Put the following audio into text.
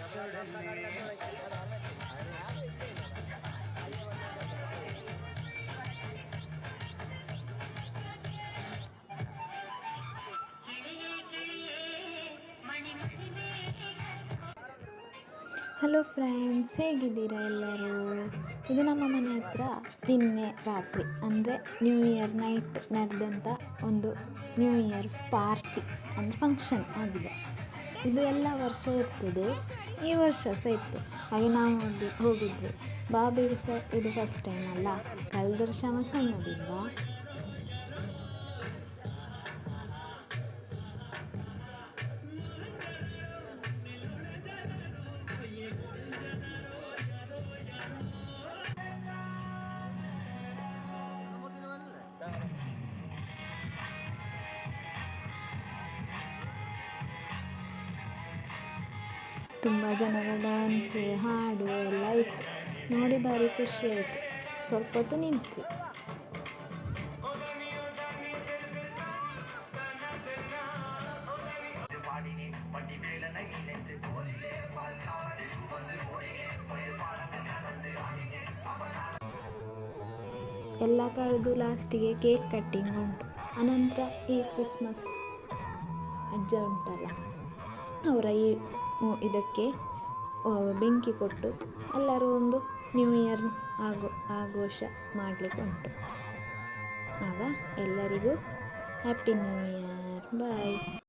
Hello friends, ಹೇಗಿದ್ದೀರಾ ಎಲ್ಲರೂ? ಇದು ನಮ್ಮ ಮನೆ ಹತ್ರ ನಿನ್ನೆ ರಾತ್ರಿ ಅಂದರೆ ನ್ಯೂ ಇಯರ್ ನೈಟ್ ನಡೆದಂಥ ಒಂದು ನ್ಯೂ ಇಯರ್ ಪಾರ್ಟಿ ಅಂದರೆ ಫಂಕ್ಷನ್ ಆಗಿದೆ. ಇದು ಎಲ್ಲ ವರ್ಷ ಇರ್ತದೆ, ಈ ವರ್ಷ ಸಹ ಇತ್ತು. ಹಾಗೆ ನಾವು ಹೋಗಿದ್ವಿ. ಬಾಬಿಗೆ ಸಹ ಇದು ಫಸ್ಟ್ ಟೈಮ್ ಅಲ್ಲ, ಕಳೆದ ವರ್ಷ ಸಣ್ಣದಿಂದ. ತುಂಬ ಜನರ ಡ್ಯಾನ್ಸ್, ಹಾಡು ಎಲ್ಲ ಇತ್ತು. ನೋಡಿ ಭಾರಿ ಖುಷಿ ಆಯಿತು. ಸ್ವಲ್ಪ ಹೊತ್ತು ನಿಂತ್ವಿ. ಎಲ್ಲ ಕಳೆದು ಲಾಸ್ಟಿಗೆ ಕೇಕ್ ಕಟ್ಟಿಂಗ್ ಉಂಟು. ಅನಂತರ ಈ ಕ್ರಿಸ್ಮಸ್ ಅಜ್ಜ ಉಂಟಲ್ಲ, ಅವರ ಇದಕ್ಕೆ ಬೆಂಕಿ ಕೊಟ್ಟು ಎಲ್ಲರೂ ಒಂದು ನ್ಯೂ ಇಯರ್ ಆಘೋಷ ಮಾಡಲಿಕ್ಕೆ ಉಂಟು. ಆಗ ಎಲ್ಲರಿಗೂ ಹ್ಯಾಪಿ ನ್ಯೂ ಇಯರ್, ಬಾಯ್.